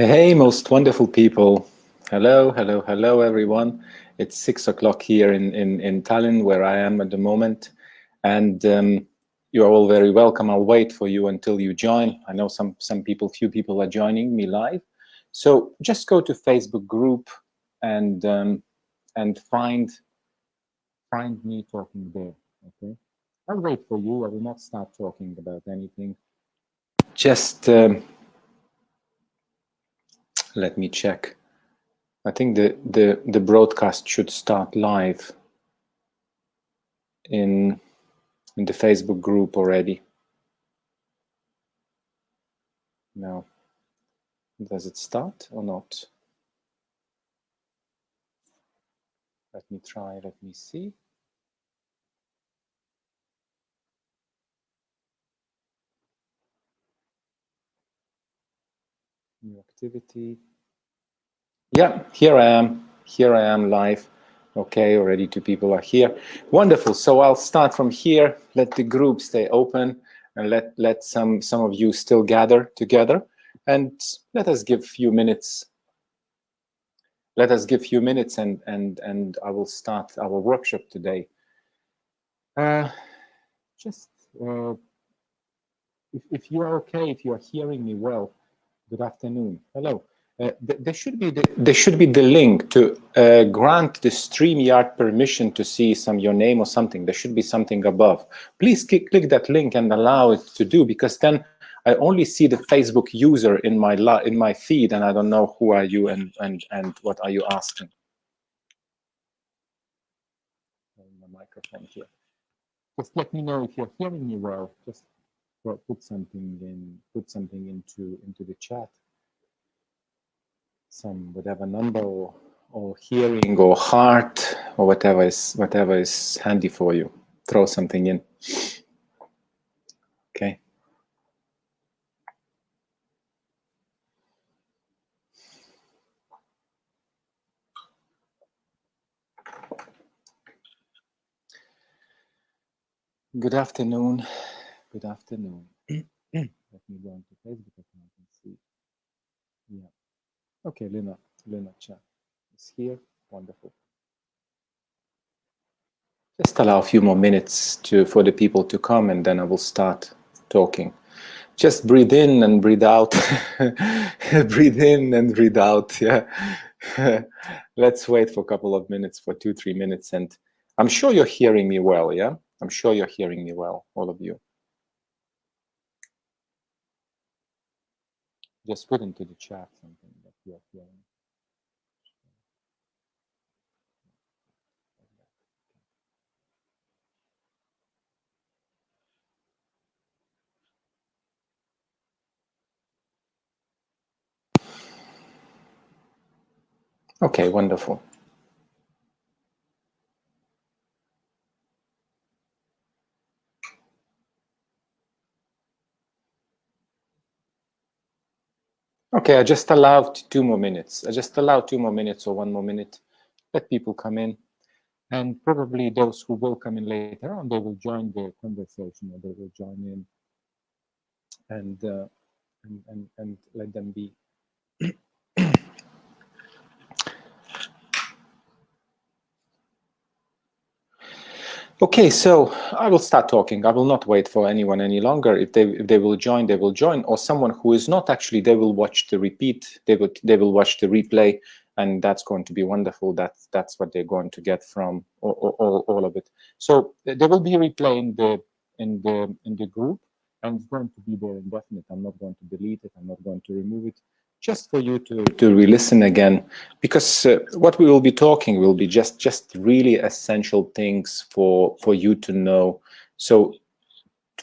Hey, most wonderful people. Hello, hello, hello, everyone. It's 6 o'clock here in Tallinn, where I am at the moment. And you are all very welcome. I'll wait for you until you join. I know few people are joining me live. So just go to Facebook group and find me talking there, okay? I'll wait for you. I will not start talking about anything. Just let me check. I think the broadcast should start live in the Facebook group already. No. Does it start or not? Let me try, let me see. New activity. Yeah, here I am. Here I am live. Okay, already 2 people are here. Wonderful. So I'll start from here. Let the group stay open and let some of you still gather together. And let us give a few minutes. Let us give a few minutes and I will start our workshop today. If you are okay, if you are hearing me well, good afternoon. Hello. There should be the link to grant the StreamYard permission to see your name or something. There should be something above. Please click that link and allow it to do, because then I only see the Facebook user in my feed, and I don't know who are you and what are you asking. My microphone here. Just let me know if you're hearing me well. Just put something into the chat. Some whatever number or hearing or heart or whatever is handy for you. Throw something in. Okay. Good afternoon. Good afternoon. Let me go into Facebook account and see. Yeah. Okay, Lena chat is here. Wonderful. Just allow a few more minutes for the people to come, and then I will start talking. Just breathe in and breathe out. Breathe in and breathe out. Yeah. Let's wait for a couple of minutes, for 2-3 minutes, and I'm sure you're hearing me well. Yeah, I'm sure you're hearing me well, all of you. Just put into the chat something that you're hearing. Okay, wonderful. Okay, I just allowed 2 more minutes. I just allowed 2 more minutes or 1 more minute. Let people come in. And probably those who will come in later on, they will join the conversation, or they will join in and let them be. Okay, so I will start talking. I will not wait for anyone any longer. If they will join, they will join. Or someone who is not, actually, they will watch the repeat. They will watch the replay, and that's going to be wonderful. That's what they're going to get from all of it. So there will be a replay in the group, and it's going to be there indefinite. I'm not going to delete it. I'm not going to remove it. Just for you to re-listen again, because what we will be talking will be just really essential things for you to know. So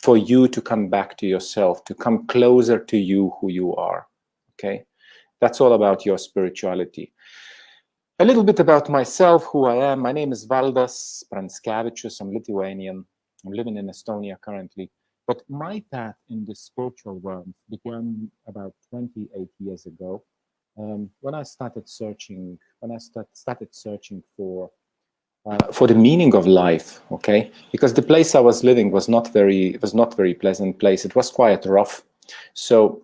for you to come back to yourself, to come closer to you, who you are. Okay, that's all about your spirituality. A little bit about myself, who I am. My name is Valdas Pranskevičius. I'm Lithuanian. I'm living in Estonia currently. But my path in the spiritual realm began about 28 years ago, when I started searching. Started searching for the meaning of life. Okay, because the place I was living was not very pleasant place. It was quite rough. So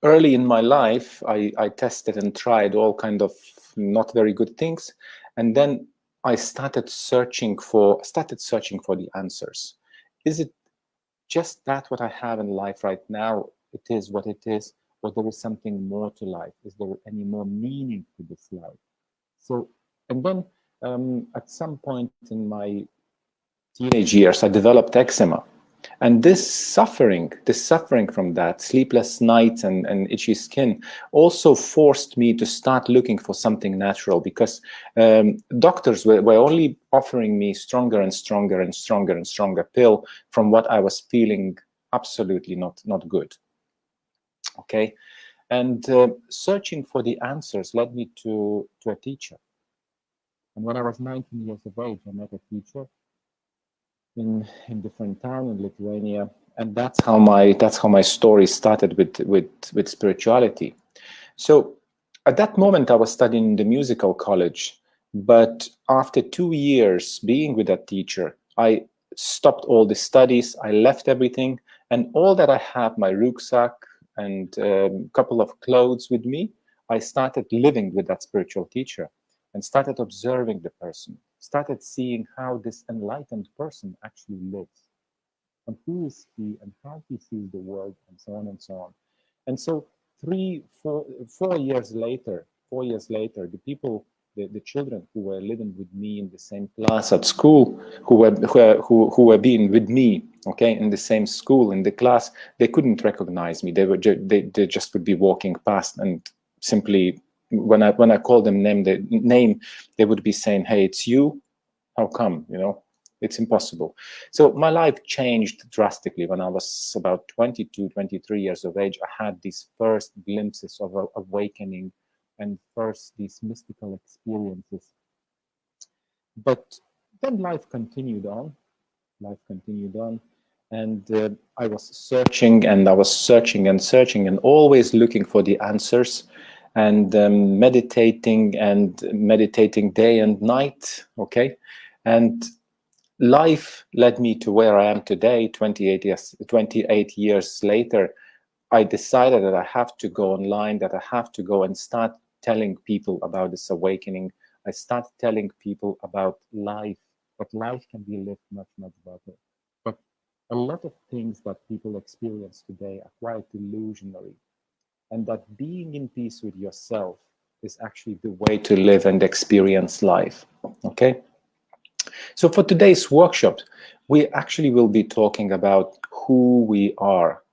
early in my life, I tested and tried all kind of not very good things, and then I started searching for the answers. Is it just that what I have in life right now? It is what it is, or there is something more to life? Is there any more meaning to this life? So, and then at some point in my teenage years, I developed eczema. And this suffering from that, sleepless nights and itchy skin, also forced me to start looking for something natural, because doctors were only offering me stronger and stronger and stronger and stronger pill from what I was feeling absolutely not good. Okay, and searching for the answers led me to a teacher. And when I was 19 years of age, I met a teacher in different town in Lithuania, and that's how my story started with spirituality. So at that moment, I was studying in the musical college, but after 2 years being with that teacher, I stopped all the studies. I left everything, and all that I had, my rucksack and a couple of clothes with me, I started living with that spiritual teacher and started observing the person, started seeing how this enlightened person actually lives, and who is he and how he sees the world, and so on and so on. And so 4 years later, 4 years later, the people, the children who were living with me in the same class at school, who were being with me, okay, in the same school, in the class, they couldn't recognize me. They just would be walking past, and simply when I called them name, they would be saying, "Hey, it's you. How come? It's impossible." So my life changed drastically when I was about 22, 23 years of age. I had these first glimpses of awakening and first these mystical experiences. But then life continued on. Life continued on. And I was searching, and I was searching and searching, and always looking for the answers, and meditating day and night. Okay. And life led me to where I am today, 28 years later. I decided that I have to go online, that I have to go and start telling people about this awakening. I start telling people about life, but life can be lived much, much better. But a lot of things that people experience today are quite illusionary, and that being in peace with yourself is actually the way to live and experience life. Okay? So for today's workshop, we actually will be talking about who we are,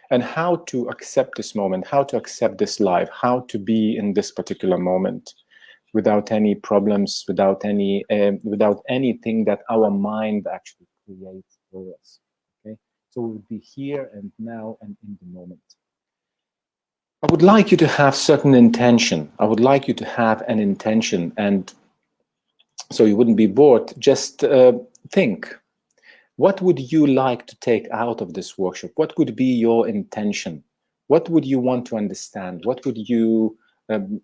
and how to accept this moment, how to accept this life, how to be in this particular moment without any problems, without anything that our mind actually creates for us. Okay, so we'll be here and now and in the moment. I would like you to have certain intention. I would like you to have an intention, and so you wouldn't be bored. Just think. What would you like to take out of this workshop? What would be your intention? What would you want to understand? What would you,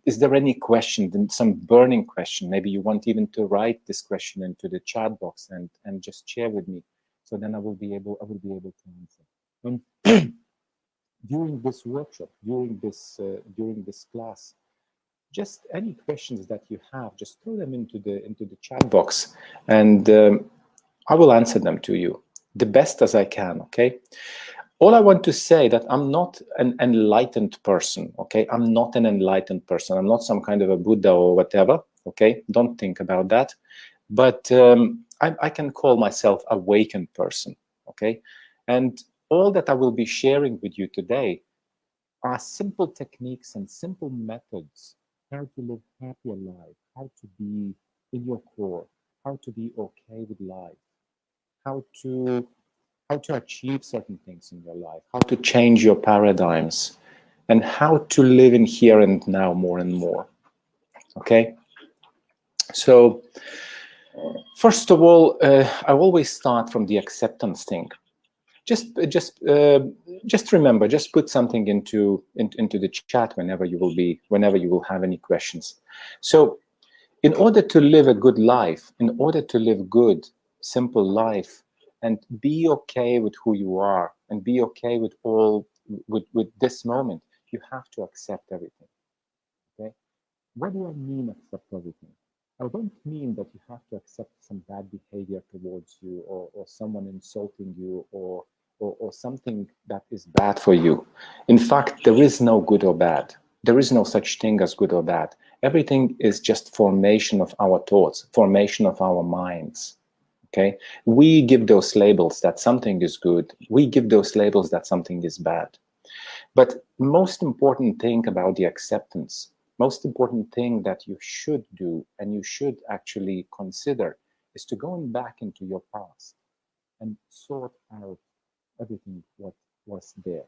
is there any question, some burning question? Maybe you want even to write this question into the chat box and just share with me. So then I will be able to answer. And during this workshop, during this class, just any questions that you have, just throw them into the chat box, and I will answer them to you the best as I can. Okay. All I want to say that I'm not an enlightened person. Okay. I'm not an enlightened person. I'm not some kind of a Buddha or whatever. Okay. Don't think about that. But I can call myself a awakened person. Okay. And all that I will be sharing with you today are simple techniques and simple methods, how to live happier life, how to be in your core, how to be okay with life, how to achieve certain things in your life, how to change your paradigms, and how to live in here and now more and more. Okay. So first of all, I always start from the acceptance thing. Just remember, just put something into the chat whenever you will have any questions. So in order to live a good life, in order to live good, simple life, and be okay with who you are, and be okay with all, with this moment. You have to accept everything. Okay? What do I mean accept everything? I don't mean that you have to accept some bad behavior towards you, or someone insulting you, or something that is bad for you. In fact, there is no good or bad. There is no such thing as good or bad. Everything is just formation of our thoughts, formation of our minds. Okay? We give those labels that something is good. We give those labels that something is bad. But most important thing about the acceptance, most important thing that you should do and you should actually consider, is to go back into your past and sort out everything what was there,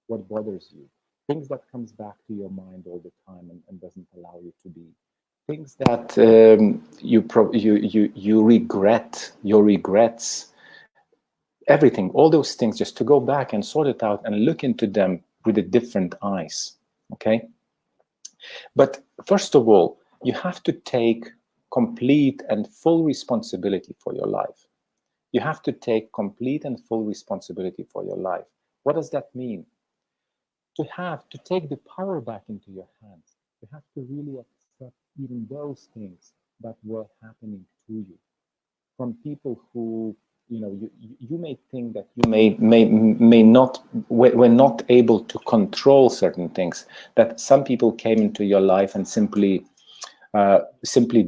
what bothers you, things that comes back to your mind all the time and doesn't allow you to be, things that you regret, your regrets, everything, all those things, just to go back and sort it out and look into them with a different eyes. Okay? But first of all, you have to take complete and full responsibility for your life. You have to take complete and full responsibility for your life. What does that mean? To take the power back into your hands. You have to really accept even those things that were happening to you from people who, you may think that you may not, were not able to control certain things, that some people came into your life and simply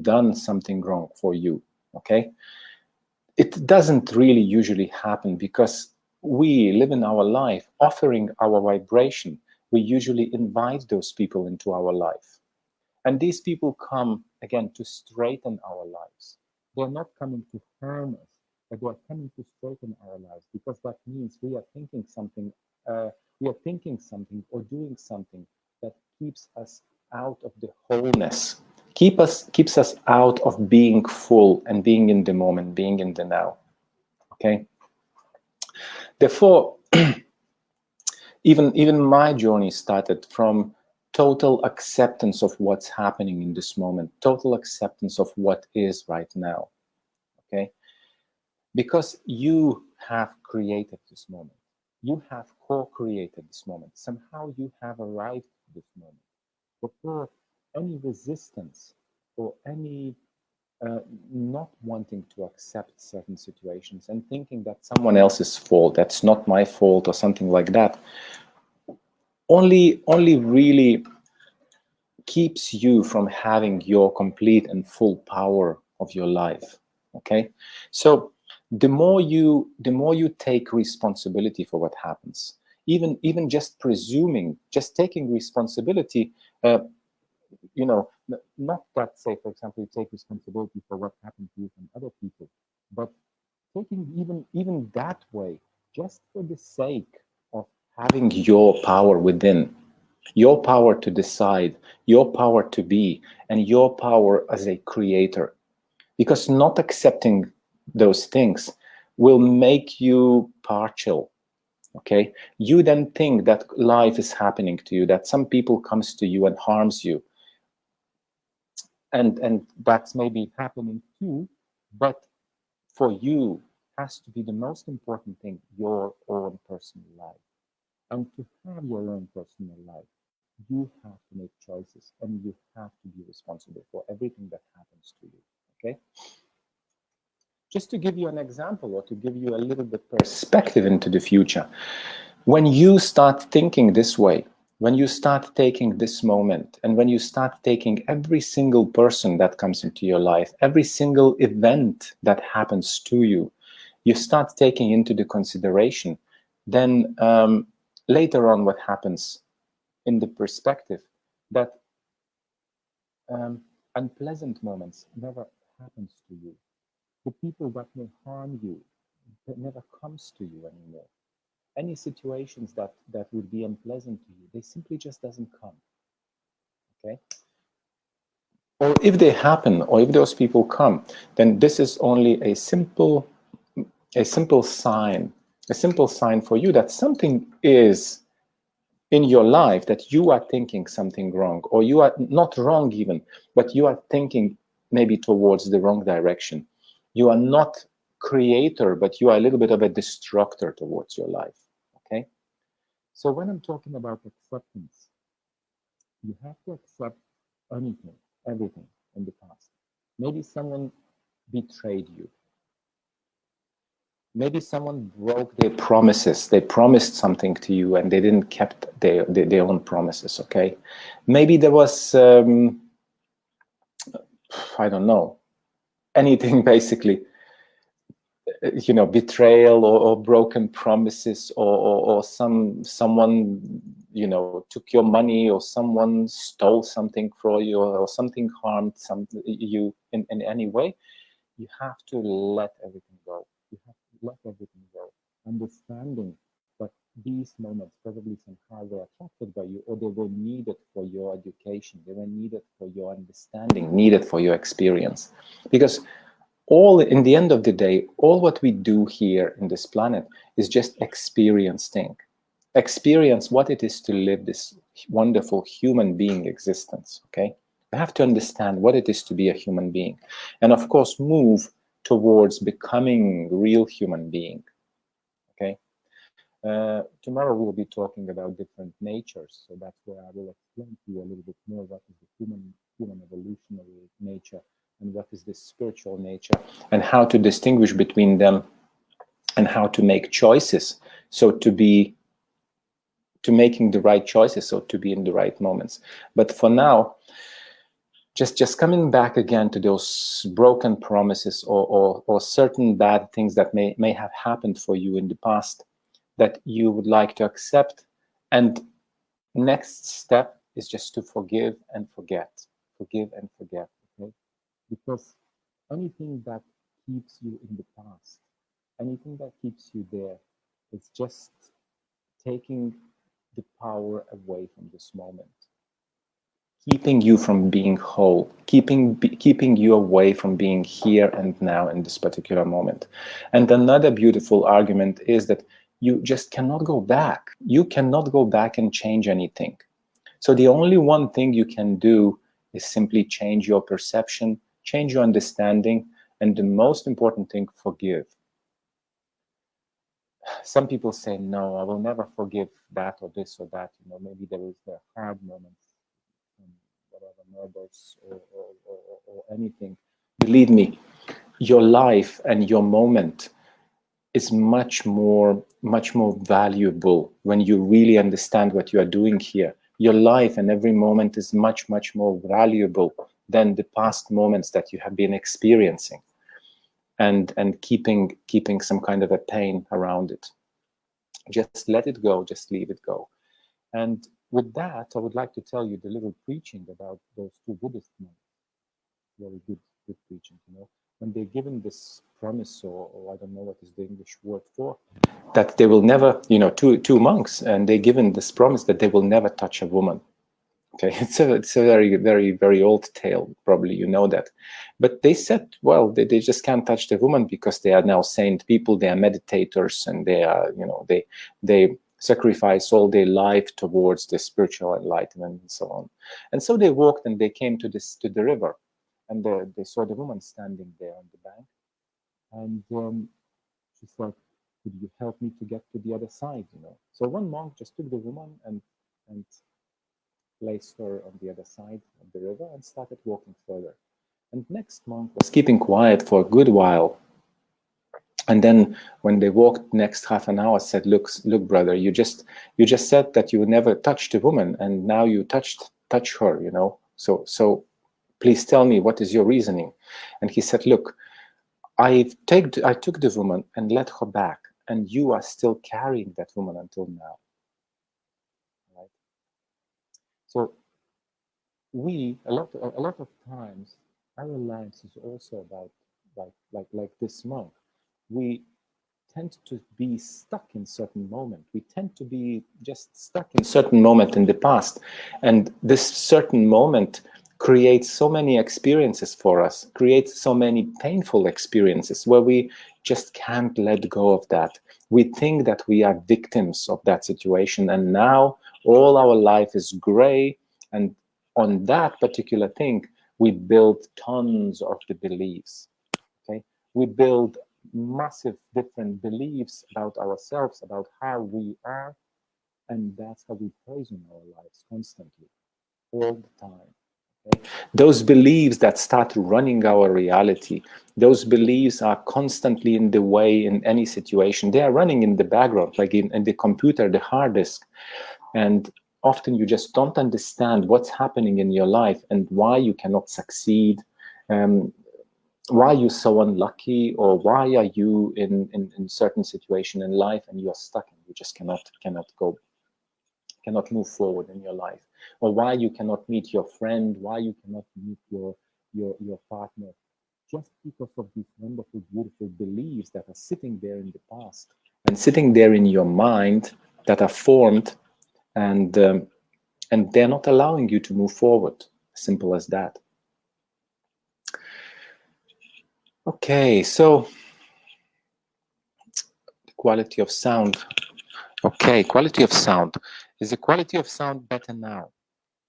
done something wrong for you. Okay? It doesn't really usually happen because we live in our life offering our vibration. We usually invite those people into our life. And these people come, again, to straighten our lives. They're not coming to harm us, but they're coming to straighten our lives, because that means we are thinking something, or doing something that keeps us out of the wholeness, keeps us out of being full and being in the moment, being in the now. Okay? Therefore, even my journey started from total acceptance of what's happening in this moment, total acceptance of what is right now. Okay? Because you have created this moment. You have co-created this moment. Somehow you have arrived at this moment. Before any resistance or any not wanting to accept certain situations and thinking that someone else's fault, that's not my fault, or something like that, only really keeps you from having your complete and full power of your life. Okay? So the more you take responsibility for what happens, even just presuming, just taking responsibility, not that, say, for example, you take responsibility for what happened to you from other people, but taking even that way, just for the sake of having your power within, your power to decide, your power to be, and your power as a creator. Because not accepting those things will make you partial. Okay? You then think that life is happening to you, that some people comes to you and harms you. And that's maybe happening too, but for you has to be the most important thing, your own personal life. And to have your own personal life, you have to make choices, and you have to be responsible for everything that happens to you. Okay? Just to give you an example, or to give you a little bit perspective into the future, when you start thinking this way, when you start taking this moment, and when you start taking every single person that comes into your life, every single event that happens to you, you start taking into the consideration, then later on what happens in the perspective, that unpleasant moments never happens to you. The people that may harm you, that never comes to you anymore. Any situations that would be unpleasant to you, they simply just doesn't come. Okay? Or if they happen, or if those people come, then this is only a simple sign for you that something is in your life, that you are thinking something wrong, or you are not wrong even, but you are thinking maybe towards the wrong direction. You are not creator, but you are a little bit of a destructor towards your life. Okay? So when I'm talking about acceptance, you have to accept anything, everything in the past. Maybe someone betrayed you. Maybe someone broke their promises. They promised something to you and they didn't keep their own promises, okay? Maybe there was, I don't know, anything basically, you know, betrayal or broken promises, or someone, you know, took your money, or someone stole something from you, or something harmed you in any way. You have to let everything go. You have to let everything go. Understanding that these moments probably somehow were attracted by you, or they were needed for your education, they were needed for your understanding, needed for your experience. Because all, in the end of the day, all what we do here in this planet is just experiencing what it is to live this wonderful human being existence. Okay, you have to understand what it is to be a human being, and of course move towards becoming real human being. Okay, tomorrow we'll be talking about different natures, so that's where I will explain to you a little bit more what is the human evolutionary nature, and what is the spiritual nature, and how to distinguish between them, and how to make choices, so to making the right choices, so to be in the right moments. But for now, just coming back again to those broken promises, or certain bad things that may have happened for you in the past that you would like to accept. And next step is just to forgive and forget. Forgive and forget, okay? Because anything that keeps you in the past, anything that keeps you there, is just taking the power away from this moment, keeping you from being whole, keeping you away from being here and now in this particular moment. And another beautiful argument is that you just cannot go back. You cannot go back and change anything. So the only one thing you can do is simply change your perception, change your understanding, and the most important thing, forgive. Some people say, no, I will never forgive that or this or that. You know, maybe there is the hard moments, whatever, murders or anything. Believe me, your life and your moment is much more valuable when you really understand what you are doing here. Your life and every moment is much more valuable than the past moments that you have been experiencing, and keeping some kind of a pain around it. Just let it go, just leave it go. And with that, I would like to tell you the little preaching about those two Buddhist monks. Very good preaching, you know. When they're given this promise, or I don't know what is the English word for, that they will never, you know, two monks, and they're given this promise that they will never touch a woman. Okay, it's a very old tale, probably you know that. But they said, well, they just can't touch the woman because they are now saint people, they are meditators, and they are, you know, they sacrifice all their life towards the spiritual enlightenment and so on. And so they walked and they came to the river, and they saw the woman standing there on the bank, and she said, could you help me to get to the other side, you know? So one monk just took the woman and placed her on the other side of the river and started walking further. And next monk was keeping quiet for a good while. And then when they walked next half an hour, said, look, brother, you just said that you would never touch the woman, and now you touch her, you know. So please tell me, what is your reasoning? And he said, look, I took the woman and let her back, and you are still carrying that woman until now. Right? So a lot of times, our lives is also about like this monk. We tend to be stuck in certain moment. We tend to be just stuck in certain moment in the past, and this certain moment creates so many experiences for us, creates so many painful experiences where we just can't let go of that. We think that we are victims of that situation, and now all our life is gray, and on that particular thing we build tons of the beliefs. Okay, we build massive different beliefs about ourselves, about how we are, and that's how we poison our lives constantly, all the time. Okay? Those beliefs that start running our reality, those beliefs are constantly in the way in any situation. They are running in the background, like in the computer, the hard disk. And often you just don't understand what's happening in your life and why you cannot succeed, why you're so unlucky, or why are you in certain situation in life and you are stuck and you just cannot move forward in your life, or why you cannot meet your friend, why you cannot meet your partner, just because of these wonderful, beautiful beliefs that are sitting there in the past and sitting there in your mind, that are formed, and they're not allowing you to move forward. Simple as that. Okay, so the quality of sound. Okay, quality of sound. Is the quality of sound better now?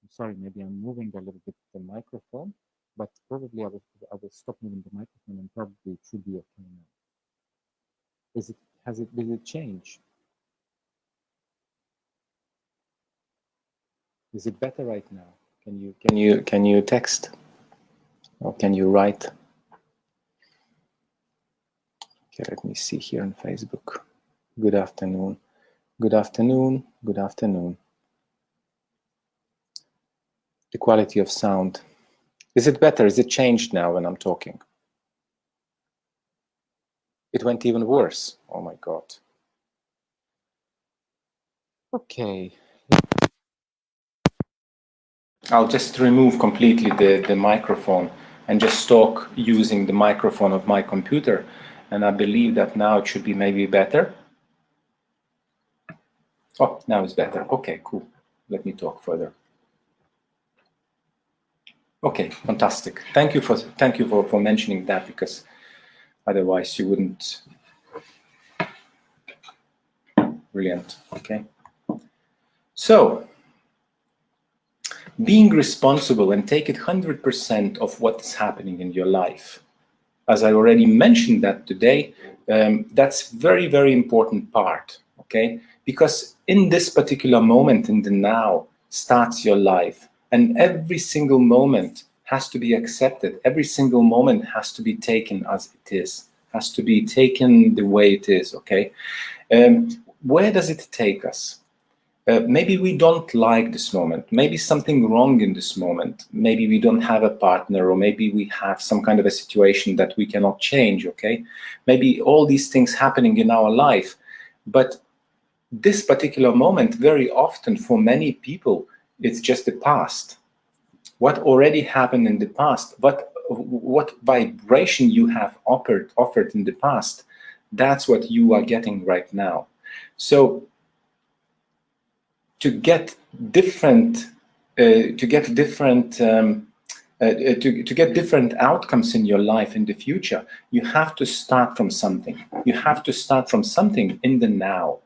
I'm sorry, maybe I'm moving a little bit the microphone, but probably I will stop moving the microphone and probably it should be okay now. Did it change? Is it better right now? Can you text? Or can you write? Okay, let me see here on Facebook. Good afternoon. Good afternoon. Good afternoon. The quality of sound. Is it better? Is it changed now when I'm talking? It went even worse. Oh my God. Okay. I'll just remove completely the microphone and just talk using the microphone of my computer. And I believe that now it should be maybe better. Oh, now it's better. Okay, cool. Let me talk further. Okay, fantastic. Thank you for mentioning that, because otherwise you wouldn't. Brilliant. Okay. So, being responsible and take it 100% of what's happening in your life. As I already mentioned that today, that's very, very important part. Okay, because in this particular moment, in the now, starts your life, and every single moment has to be accepted. Every single moment has to be taken as it is, has to be taken the way it is. Okay, where does it take us? Maybe we don't like this moment. Maybe something wrong in this moment. Maybe we don't have a partner, or maybe we have some kind of a situation that we cannot change. Okay, maybe all these things happening in our life, but this particular moment, very often for many people, it's just the past. What already happened in the past, what vibration you have offered in the past, that's what you are getting right now. So to get different outcomes in your life in the future, you have to start from something. You have to start from something in the now.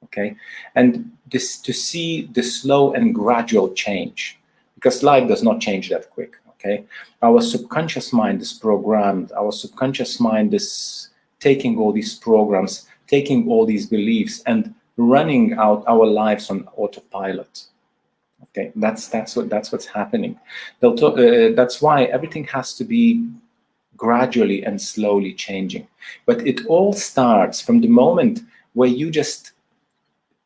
Okay, and this to see the slow and gradual change, because life does not change that quick. Okay, our subconscious mind is programmed. Our subconscious mind is taking all these programs, taking all these beliefs, and running out our lives on autopilot. Okay, that's what's happening. That's why everything has to be gradually and slowly changing. But it all starts from the moment where you just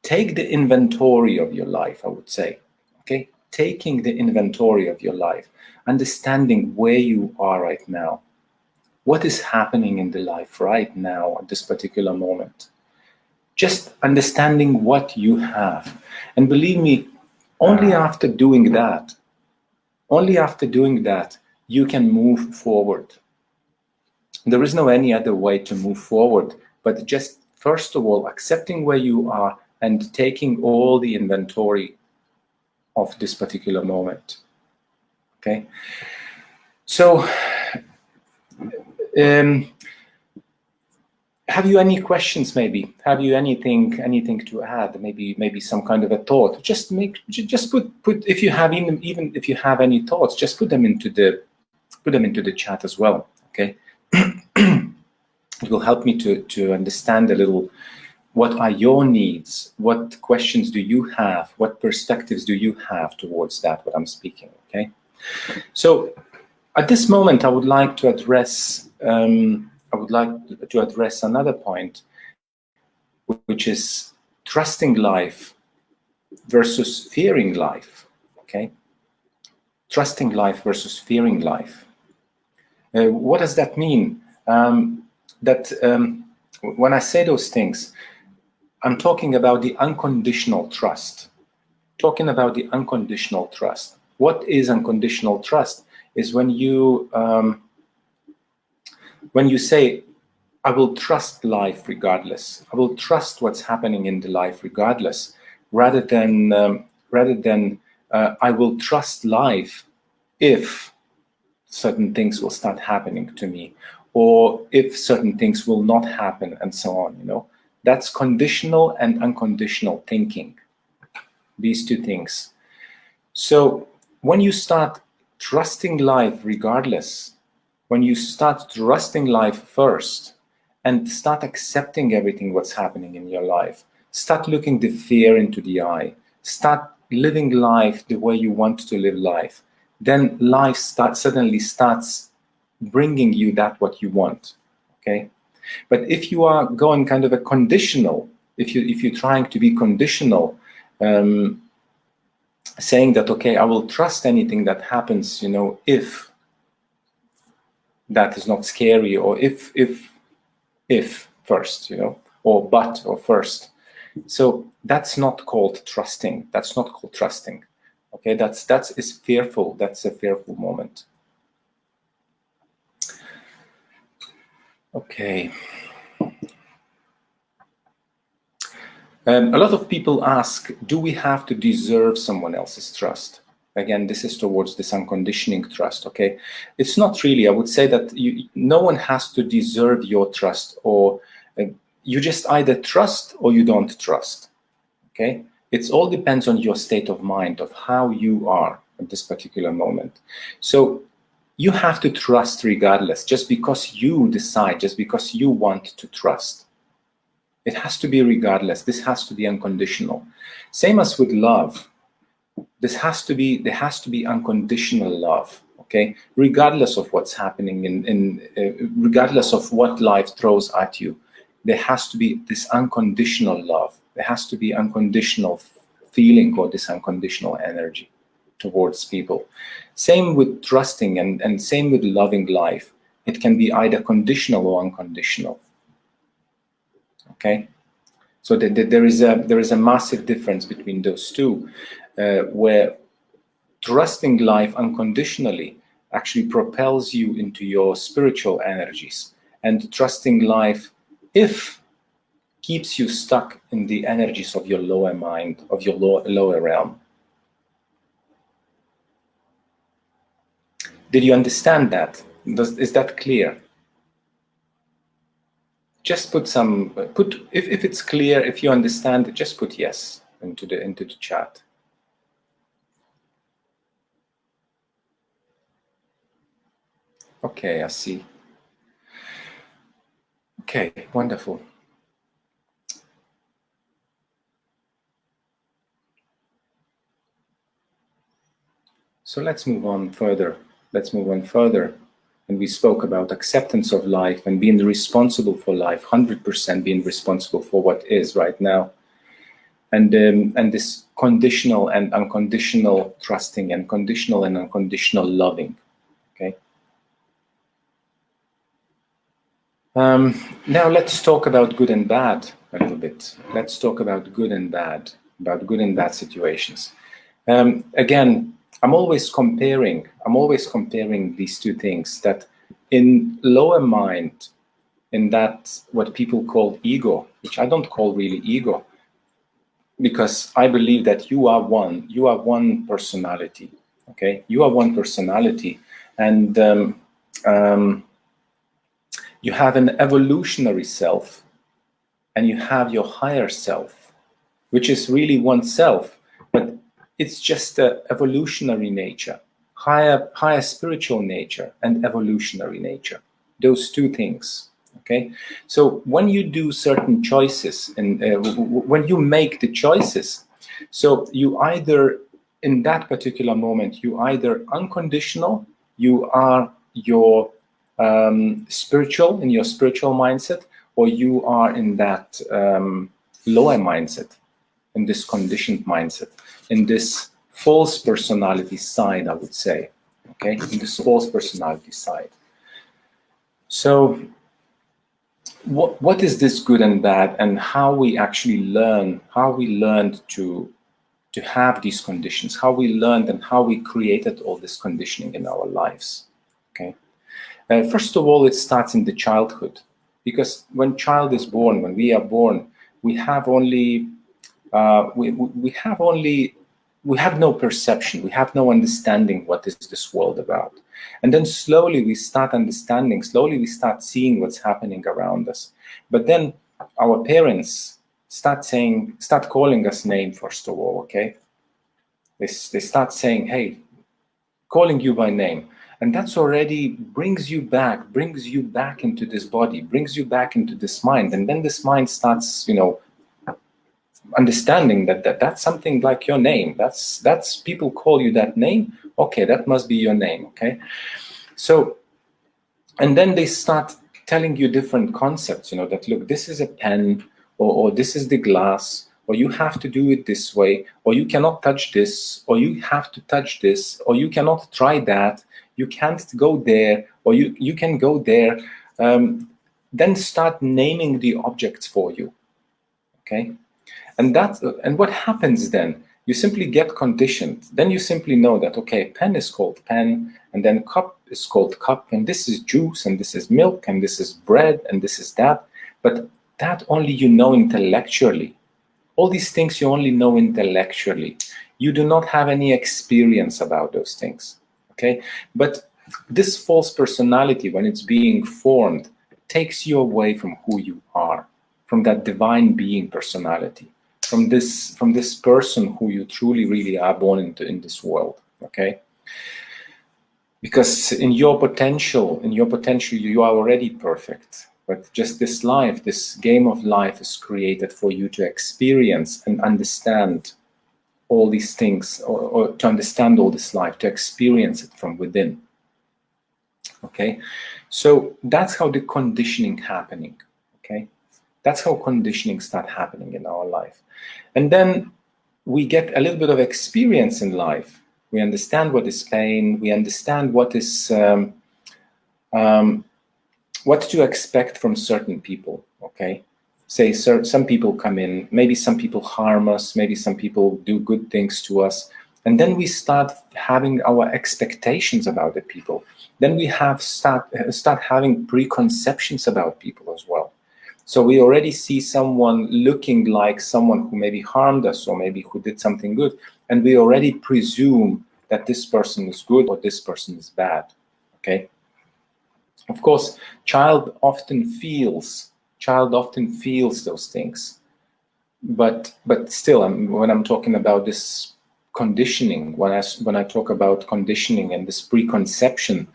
take the inventory of your life, I would say. Okay, taking the inventory of your life, understanding where you are right now, what is happening in the life right now at this particular moment. Just understanding what you have. And believe me, only after doing that, you can move forward. There is no any other way to move forward, but just first of all, accepting where you are and taking all the inventory of this particular moment. Okay. So, have you any questions? Maybe have you anything to add? Maybe some kind of a thought. Just put if you have even if you have any thoughts, just put them into the chat as well. Okay. It will help me to understand a little what are your needs, what questions do you have, what perspectives do you have towards that, what I'm speaking, okay? So at this moment, I would like to address another point, which is trusting life versus fearing life, okay? Trusting life versus fearing life. What does that mean? When I say those things, I'm talking about the unconditional trust. Talking about the unconditional trust. What is unconditional trust? Is when you say, I will trust life regardless. I will trust what's happening in the life regardless, rather than I will trust life if certain things will start happening to me, or if certain things will not happen, and so on. You know, that's conditional and unconditional thinking. These two things. So when you start trusting life regardless, when you start trusting life first and start accepting everything what's happening in your life, start looking the fear into the eye, start living life the way you want to live life, then life suddenly starts bringing you that what you want, okay? But if you are going kind of a conditional, if you're trying to be conditional, saying that, okay, I will trust anything that happens, you know, if that is not scary, or if first, you know, or but, or first. So that's not called trusting. That's not called trusting. Okay, that is fearful. That's a fearful moment. Okay. A lot of people ask, do we have to deserve someone else's trust? Again, this is towards this unconditioning trust, okay? It's not really. I would say that no one has to deserve your trust, or you just either trust or you don't trust, okay? It all depends on your state of mind, of how you are at this particular moment. So you have to trust regardless, just because you decide, just because you want to trust. It has to be regardless. This has to be unconditional. Same as with love. There has to be unconditional love, okay? Regardless of what's happening, regardless of what life throws at you, there has to be this unconditional love. There has to be unconditional feeling, or this unconditional energy towards people. Same with trusting, and same with loving life. It can be either conditional or unconditional. Okay, so there is a massive difference between those two, where trusting life unconditionally actually propels you into your spiritual energies, and trusting life, if keeps you stuck in the energies of your lower mind, of your lower realm. Did you understand that? Is that clear? Just if it's clear, if you understand, just put yes into the chat. Okay, I see. Okay, wonderful. So let's move on further. And we spoke about acceptance of life and being responsible for life, 100% being responsible for what is right now. And this conditional and unconditional trusting, and conditional and unconditional loving, okay? Now let's talk about good and bad a little bit. Let's talk about good and bad situations. Again, I'm always comparing these two things, that in lower mind, in that what people call ego, which I don't call really ego, because I believe that you are one personality, okay? You are one personality, and you have an evolutionary self, and you have your higher self, which is really oneself, but it's just the evolutionary nature, higher spiritual nature and evolutionary nature. Those two things, Okay, so when you do certain choices, and when you make the choices, so you either, in that particular moment, you either unconditional, you are your spiritual, in your spiritual mindset, or you are in that lower mindset, in this conditioned mindset, in this false personality side, I would say. Okay, in this false personality side. So what is this good and bad, and how we actually learn, how we learned to have these conditions, how we learned and how we created all this conditioning in our lives. Okay, first of all, it starts in the childhood, because when child is born, when we are born, we have only we have no perception, we have no understanding what is this world about. And then slowly we start understanding, slowly we start seeing what's happening around us. But then our parents start calling us name, first of all, okay? They start saying, hey, calling you by name. And that's already brings you back into this body, brings you back into this mind. And then this mind starts, understanding that's something like your name. That's people call you that name. Okay, that must be your name. Okay, so, and then they start telling you different concepts. That look, this is a pen, or this is the glass, or you have to do it this way, or you cannot touch this, or you have to touch this, or you cannot try that. You can't go there, or you can go there. Then start naming the objects for you. Okay. And what happens then? You simply get conditioned. Then you simply know that, okay, pen is called pen, and then cup is called cup, and this is juice, and this is milk, and this is bread, and this is that. But that only you know intellectually. All these things you only know intellectually. You do not have any experience about those things. Okay? But this false personality, when it's being formed, takes you away from who you are, from that divine being personality, from this person who you truly really are born into in this world. Okay, because in your potential you are already perfect, but just this life, this game of life, is created for you to experience and understand all these things, or to understand all this life, to experience it from within. Okay, so that's how the conditioning happening. Okay, that's how conditioning start happening in our life. And then we get a little bit of experience in life. We understand what is pain. We understand what is what to expect from certain people. Okay, say some people come in, maybe some people harm us, maybe some people do good things to us, and then we start having our expectations about the people. Then we start having preconceptions about people as well. So we already see someone looking like someone who maybe harmed us, or maybe who did something good, and we already presume that this person is good or this person is bad. Okay. Of course, child often feels those things, but still, when I'm talking about this conditioning, when I talk about conditioning and this preconception,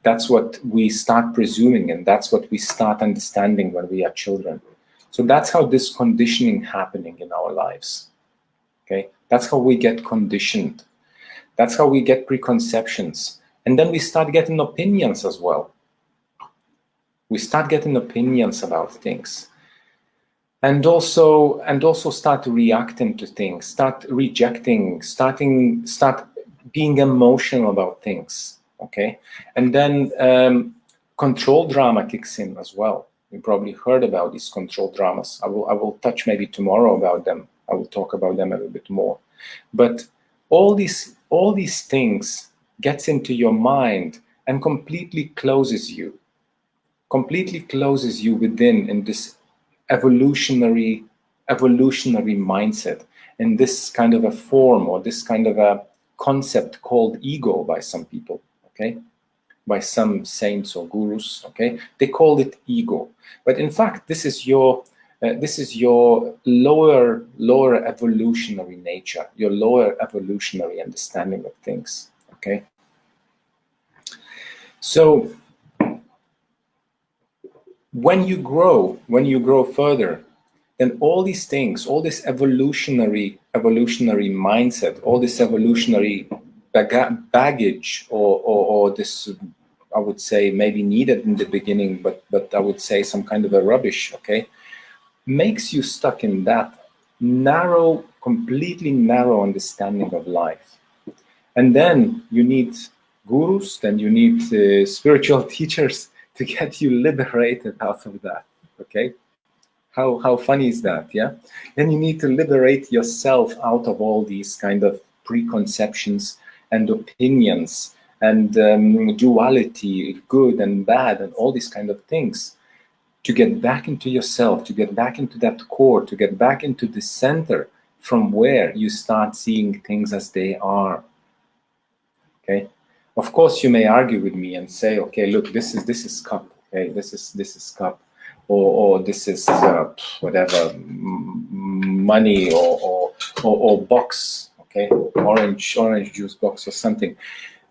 that's what we start presuming, and that's what we start understanding when we are children. So that's how this conditioning happening in our lives. Okay, that's how we get conditioned. That's how we get preconceptions, and then we start getting opinions as well. We start getting opinions about things, and also start reacting to things, start rejecting, start being emotional about things. Okay, and then control drama kicks in as well. You probably heard about these control dramas. I will touch maybe tomorrow about them. I will talk about them a little bit more. But all these things gets into your mind and completely closes you within, in this evolutionary mindset, in this kind of a form, or this kind of a concept called ego by some people. Okay, by some saints or gurus. Okay, they call it ego, but in fact this is your lower evolutionary nature, your lower evolutionary understanding of things. Okay, so When you grow further, then all these things, all this evolutionary mindset, all this evolutionary baggage, or this, I would say, maybe needed in the beginning, but I would say some kind of a rubbish, okay, makes you stuck in that narrow, completely narrow understanding of life. And then you need gurus, then you need spiritual teachers to get you liberated out of that, okay? How funny is that, yeah? Then you need to liberate yourself out of all these kind of preconceptions and opinions and duality, good and bad, and all these kind of things, to get back into yourself, to get back into that core, to get back into the center from where you start seeing things as they are. Okay, of course you may argue with me and say, okay, look, this is cup, okay, this is cup, or this is whatever, money, or box, okay, orange juice box or something.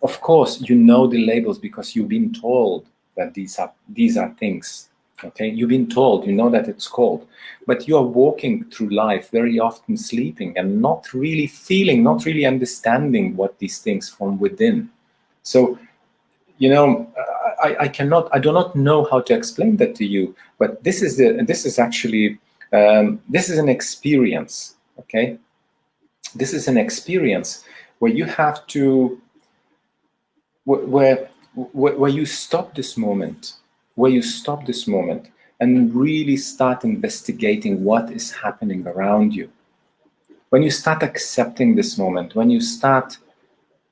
Of course you know the labels because you've been told that these are things. Okay, you've been told, you know that it's called, but you are walking through life very often sleeping and not really feeling, not really understanding what these things from within. So, you know, I do not know how to explain that to you, but this is actually, this is an experience, okay? This is an experience where you have to, where you stop this moment, and really start investigating what is happening around you. When you start accepting this moment, when you start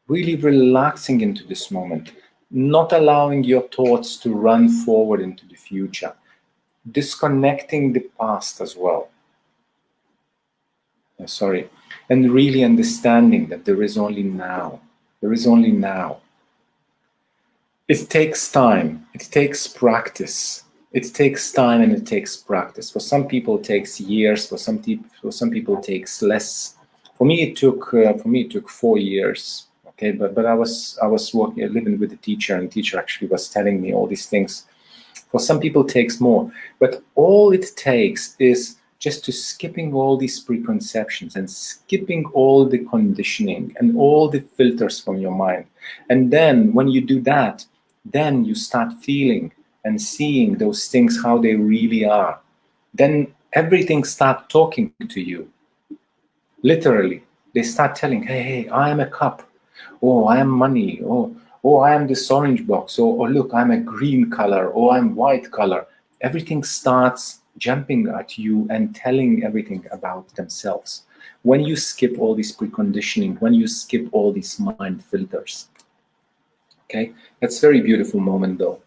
really relaxing into this moment, not allowing your thoughts to run forward into the future, disconnecting the past as well. And really understanding that there is only now. There is only now. It takes time. It takes practice. It takes time and it takes practice. For some people, it takes years. For some people, it takes less. For me, it took 4 years. Okay, but I was living with a teacher, and the teacher actually was telling me all these things. For some people, it takes more. But all it takes is just to skipping all these preconceptions and skipping all the conditioning and all the filters from your mind. And then when you do that, then you start feeling and seeing those things how they really are. Then everything starts talking to you. Literally, they start telling, hey, I am a cup. Oh, I am money. Oh, I am this orange box. Or look, I'm a green color. Or I'm white color. Everything starts jumping at you and telling everything about themselves. When you skip all this preconditioning, when you skip all these mind filters. Okay, that's a very beautiful moment though,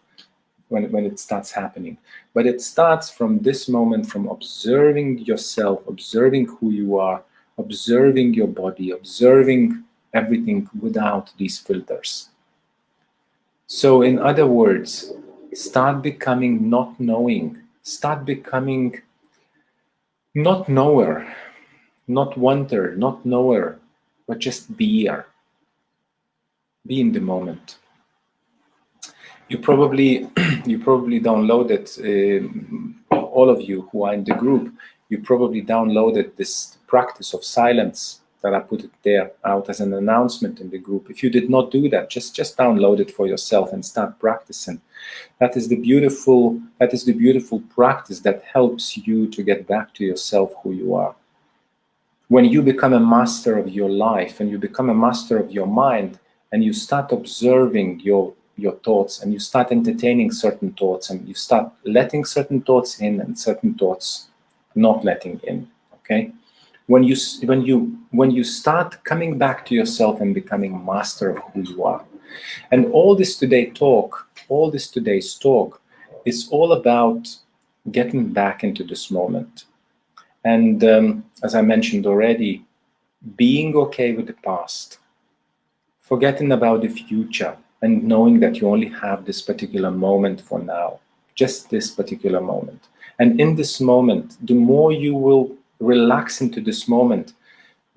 when it starts happening. But it starts from this moment, from observing yourself, observing who you are, observing your body, observing everything without these filters. So in other words, start becoming not knowing, start becoming not knower, not wanter, not knower, but just beer. Be in the moment. You probably downloaded, all of you who are in the group, you probably downloaded this practice of silence that I put it there out as an announcement in the group. If you did not do that, just download it for yourself and start practicing. That is the beautiful practice that helps you to get back to yourself, who you are. When you become a master of your life and you become a master of your mind, and you start observing your thoughts, and you start entertaining certain thoughts, and you start letting certain thoughts in and certain thoughts not letting in. Okay, when you start coming back to yourself and becoming master of who you are, and all this today's talk is all about getting back into this moment, and as I mentioned already, being okay with the past, forgetting about the future, and knowing that you only have this particular moment for now, just this particular moment. And in this moment, the more you will relax into this moment,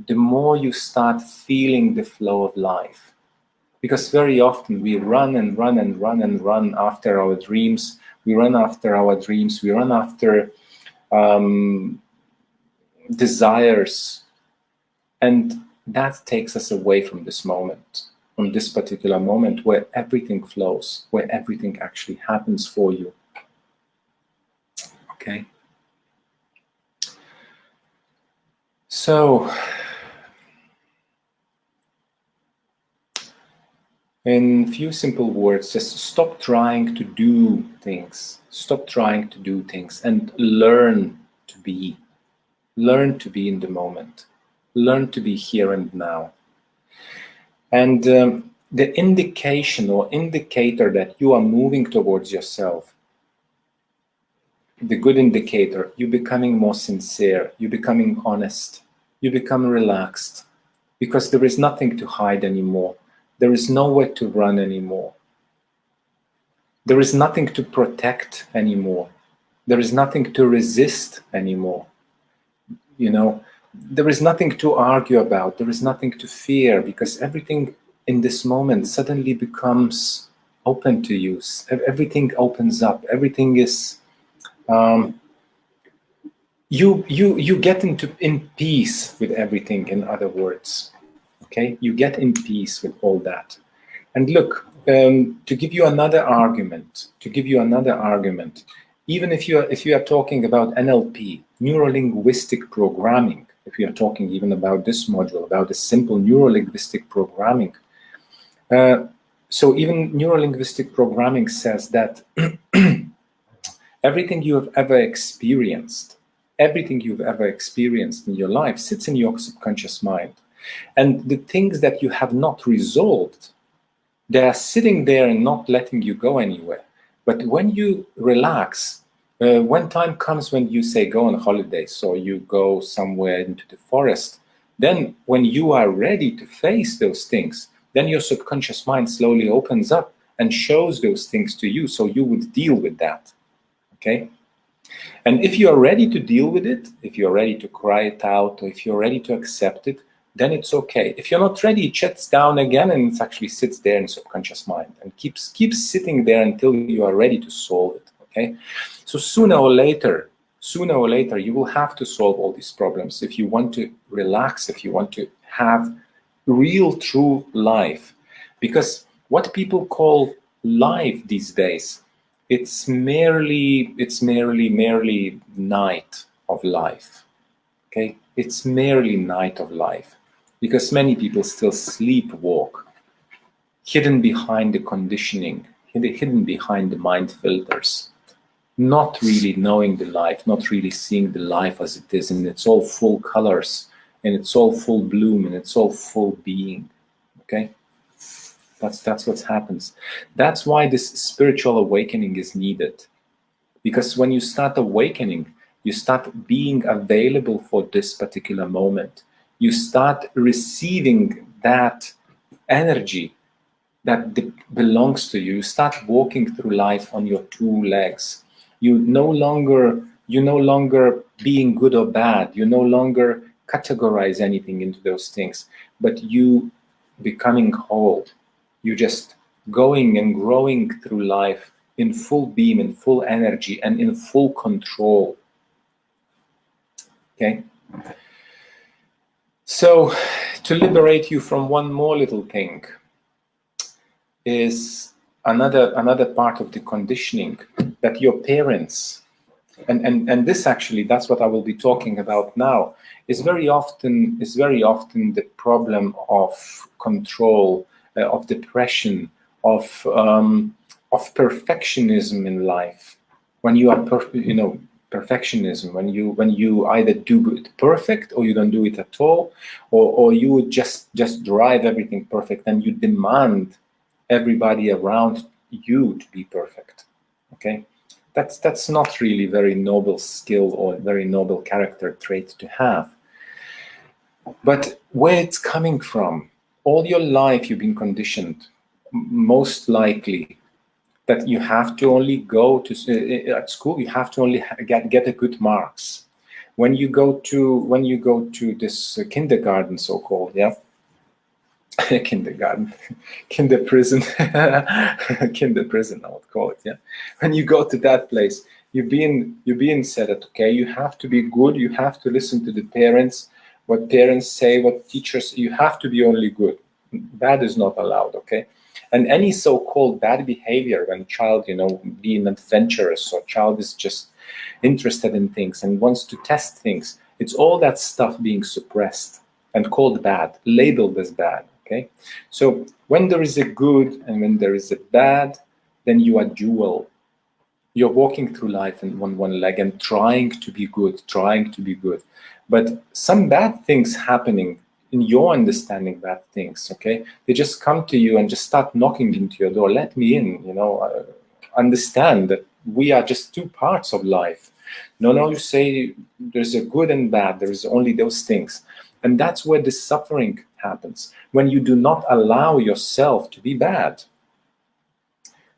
the more you start feeling the flow of life. Because very often we run and run and run and run after our dreams, We run after our dreams. We run after desires. And that takes us away from this moment, from this particular moment where everything flows, where everything actually happens for you. Okay? So, in few simple words, just stop trying to do things. Stop trying to do things and learn to be. Learn to be in the moment. Learn to be here and now. And the indication or indicator that you are moving towards yourself, the good indicator, you're becoming more sincere, you're becoming honest, you become relaxed, because there is nothing to hide anymore. There is nowhere to run anymore. There is nothing to protect anymore. There is nothing to resist anymore. You know, there is nothing to argue about. There is nothing to fear, because everything in this moment suddenly becomes open to you. Everything opens up. Everything is you get in peace with everything. In other words, okay, you get in peace with all that. And look, to give you another argument, even if you are talking about NLP, neuro-linguistic programming, if you are talking even about this module, about the simple neuro-linguistic programming, so even neuro-linguistic programming says that everything you have ever experienced, in your life sits in your subconscious mind. And the things that you have not resolved, they are sitting there and not letting you go anywhere. But when you relax, when time comes when you say go on holidays or you go somewhere into the forest, then when you are ready to face those things, then your subconscious mind slowly opens up and shows those things to you, so you would deal with that. Okay? And if you are ready to deal with it, if you're ready to cry it out, or if you're ready to accept it, then it's okay. If you're not ready, it shuts down again and it actually sits there in subconscious mind and keeps sitting there until you are ready to solve it. Okay? So sooner or later, you will have to solve all these problems if you want to relax, if you want to have real, true life. Because what people call life these days, it's merely night of life. Okay? It's merely night of life. Because many people still sleepwalk, hidden behind the conditioning, hidden behind the mind filters, not really knowing the life, not really seeing the life as it is, and it's all full colors, and it's all full bloom, and it's all full being. Okay? That's what happens. That's why this spiritual awakening is needed. Because when you start awakening, you start being available for this particular moment. You start receiving that energy that belongs to you. You start walking through life on your two legs. You no longer being good or bad. You no longer categorize anything into those things, but you becoming whole. You just going and growing through life in full beam, in full energy, and in full control. Okay? So, to liberate you from one more little thing is another part of the conditioning that your parents, and this actually, that's what I will be talking about now, is very often the problem of control, of depression, of perfectionism in life. When you are perfectionism, when you either do it perfect or you don't do it at all, or you would just drive everything perfect, and you demand everybody around you to be perfect. Okay, that's not really very noble skill or very noble character trait to have. But where it's coming from, all your life you've been conditioned, most likely, that you have to only go to at school, you have to only get a good marks. When you go to this kindergarten, so-called, yeah, kindergarten, kinder prison, kinder prison, I would call it. Yeah, when you go to that place, you're being said that okay, you have to be good, you have to listen to the parents, what parents say, what teachers. You have to be only good. Bad is not allowed. Okay, and any so-called bad behavior when child, being adventurous or child is just interested in things and wants to test things, it's all that stuff being suppressed and called bad, labeled as bad. Okay, so when there is a good and when there is a bad, then you are dual. You're walking through life in one leg and trying to be good, trying to be good. But some bad things happening in your understanding, bad things, okay? They just come to you and just start knocking into your door. Let me in, understand that we are just two parts of life. No, you say there's a good and bad. There's only those things. And that's where the suffering happens. When you do not allow yourself to be bad,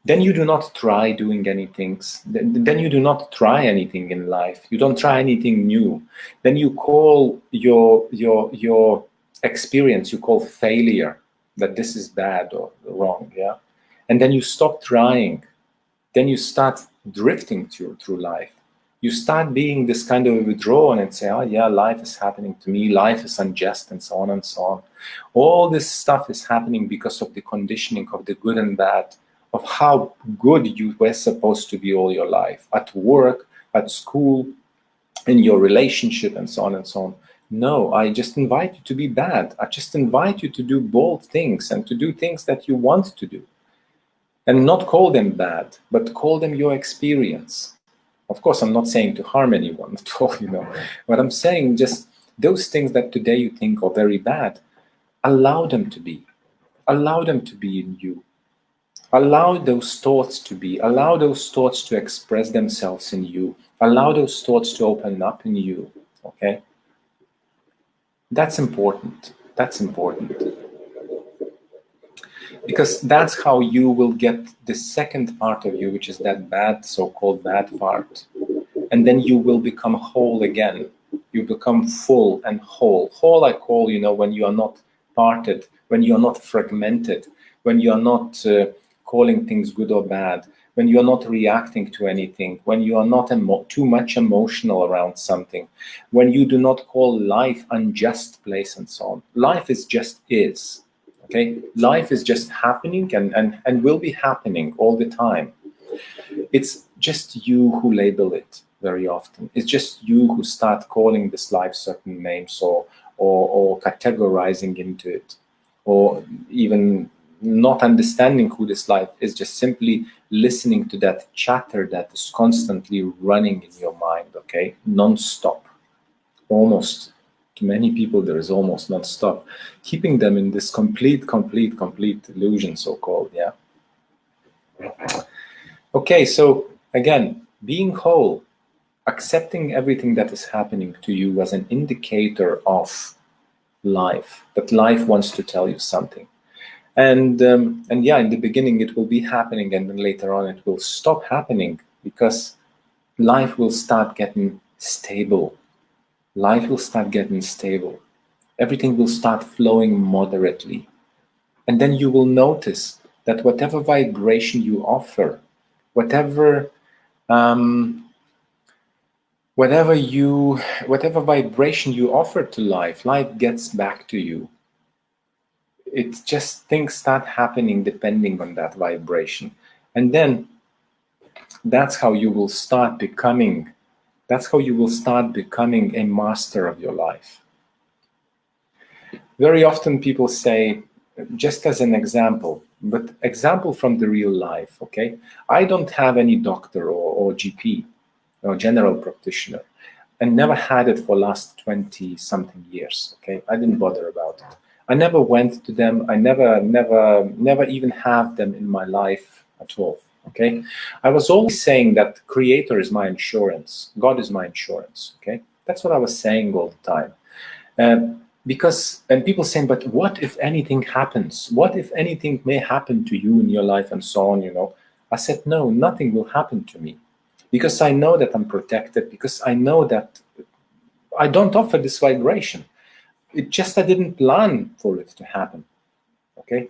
then you do not try doing anything. Then you do not try anything in life. You don't try anything new. Then you call your experience, you call failure, that this is bad or wrong, yeah? And then you stop trying. Then you start drifting through life. You start being this kind of withdrawal and say, oh yeah, life is happening to me, life is unjust, and so on and so on. All this stuff is happening because of the conditioning of the good and bad, of how good you were supposed to be all your life, at work, at school, in your relationship, and so on and so on. No, I just invite you to be bad. I just invite you to do bold things and to do things that you want to do. And not call them bad, but call them your experience. Of course, I'm not saying to harm anyone at all, But I'm saying just those things that today you think are very bad, allow them to be. Allow them to be in you. Allow those thoughts to be. Allow those thoughts to express themselves in you. Allow those thoughts to open up in you, okay? That's important. That's important. Because that's how you will get the second part of you, which is that bad, so-called bad part. And then you will become whole again. You become full and whole. Whole I call, when you are not parted, when you are not fragmented, when you are not calling things good or bad, when you are not reacting to anything, when you are not too much emotional around something, when you do not call life unjust place and so on. Life is just is. Okay, life is just happening and will be happening all the time. It's just you who label it very often. It's just you who start calling this life certain names or categorizing into it, or even not understanding who this life is, just simply listening to that chatter that is constantly running in your mind, okay, non-stop, almost. To many people, there is almost not stop, keeping them in this complete illusion, so-called, yeah. Okay, so again, being whole, accepting everything that is happening to you as an indicator of life, that life wants to tell you something. And yeah, in the beginning it will be happening, and then later on it will stop happening because life will start getting stable. Life will start getting stable. Everything will start flowing moderately. And then you will notice that whatever vibration you offer, whatever vibration you offer to life, life gets back to you. It's just things start happening depending on that vibration. And then that's how you will start becoming a master of your life. Very often people say, just as an example, but example from the real life, okay? I don't have any doctor or GP or general practitioner, and never had it for last 20-something years, okay? I didn't bother about it. I never went to them. I never even have them in my life at all. Okay, I was always saying that Creator is my insurance, God is my insurance. Okay, that's what I was saying all the time. And people saying, but what if anything happens? What if anything may happen to you in your life and so on? I said, no, nothing will happen to me, because I know that I'm protected. Because I know that I don't offer this vibration. It just I didn't plan for it to happen. okay?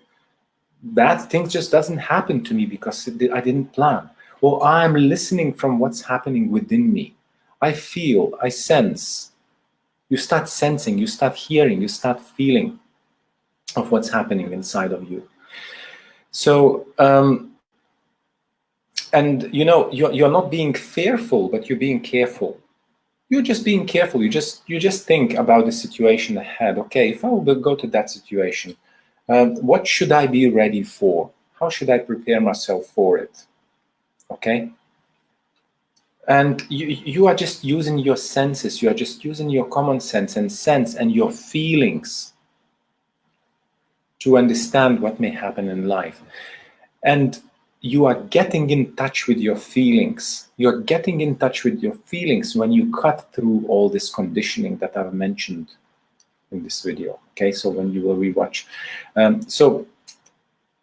Bad things just doesn't happen to me because I didn't plan. Or I'm listening from what's happening within me. I feel, I sense. You start sensing, you start hearing, you start feeling of what's happening inside of you. So, and you know, you're not being fearful, but you're being careful. You're just being careful. You just think about the situation ahead. Okay, if I will go to that situation, what should I be ready for? How should I prepare myself for it? Okay. And you are just using your senses. You are just using your common sense and your feelings to understand what may happen in life. And you are getting in touch with your feelings. You're getting in touch with your feelings when you cut through all this conditioning that I've mentioned in this video. Okay, so when you will rewatch. So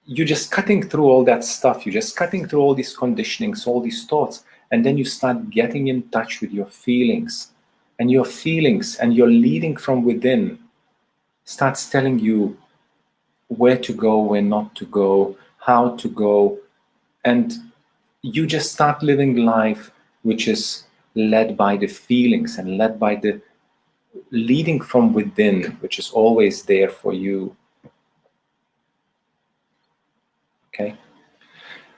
you're just cutting through all that stuff. You're just cutting through all these conditionings, all these thoughts, and then you start getting in touch with your feelings. And your feelings and your leading from within starts telling you where to go, where not to go, how to go, and you just start living life which is led by the feelings and led by the leading from within, which is always there for you. Okay?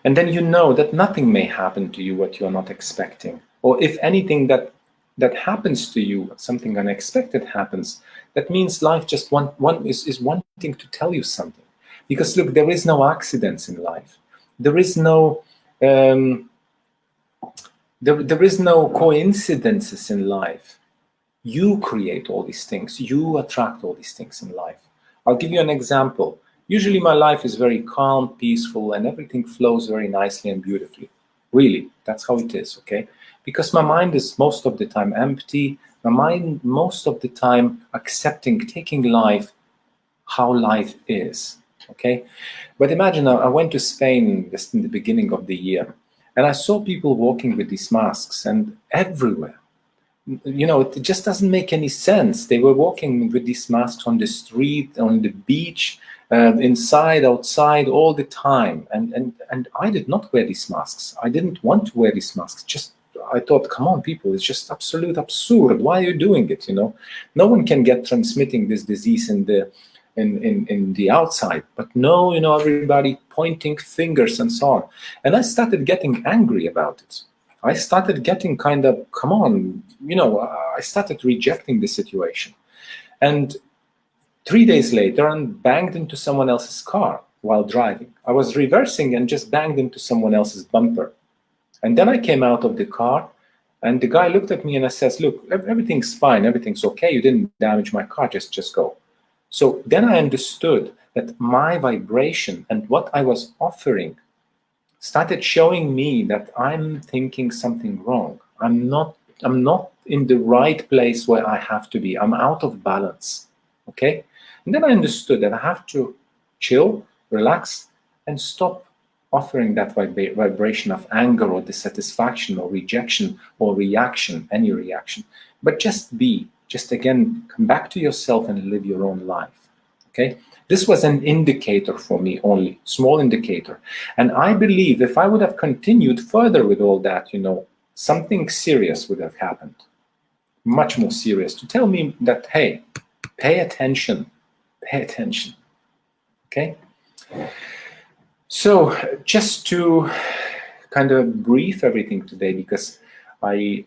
And then you know that nothing may happen to you what you're not expecting. Or if anything that happens to you, something unexpected happens, that means life just is wanting to tell you something. Because look, there is no accidents in life. There is no there is no coincidences in life. You create all these things. You attract all these things in life. I'll give you an example. Usually my life is very calm, peaceful, and everything flows very nicely and beautifully. Really, that's how it is, okay? Because my mind is most of the time empty. My mind most of the time accepting, taking life how life is, okay? But imagine I went to Spain just in the beginning of the year, and I saw people walking with these masks, and everywhere. You know, it just doesn't make any sense. They were walking with these masks on the street, on the beach, inside, outside, all the time. And I did not wear these masks. I didn't want to wear these masks. Just I thought, come on, people, it's just absolute absurd. Why are you doing it? You know, no one can get transmitting this disease in the outside. But no, you know, everybody pointing fingers and so on. And I started getting angry about it. I started getting kind of, come on, you know, I started rejecting the situation. And 3 days later, I banged into someone else's car while driving. I was reversing and just banged into someone else's bumper. And then I came out of the car, and the guy looked at me and I says, look, everything's fine, everything's okay. You didn't damage my car, just go. So then I understood that my vibration and what I was offering started showing me that I'm thinking something wrong. I'm not in the right place where I have to be. I'm out of balance, okay? And then I understood that I have to chill, relax, and stop offering that vibration of anger or dissatisfaction or rejection or reaction, any reaction. But just be, just again, come back to yourself and live your own life, okay? This was an indicator for me only, small indicator. And I believe if I would have continued further with all that, you know, something serious would have happened, much more serious, to tell me that, hey, pay attention, okay? So just to kind of brief everything today, because I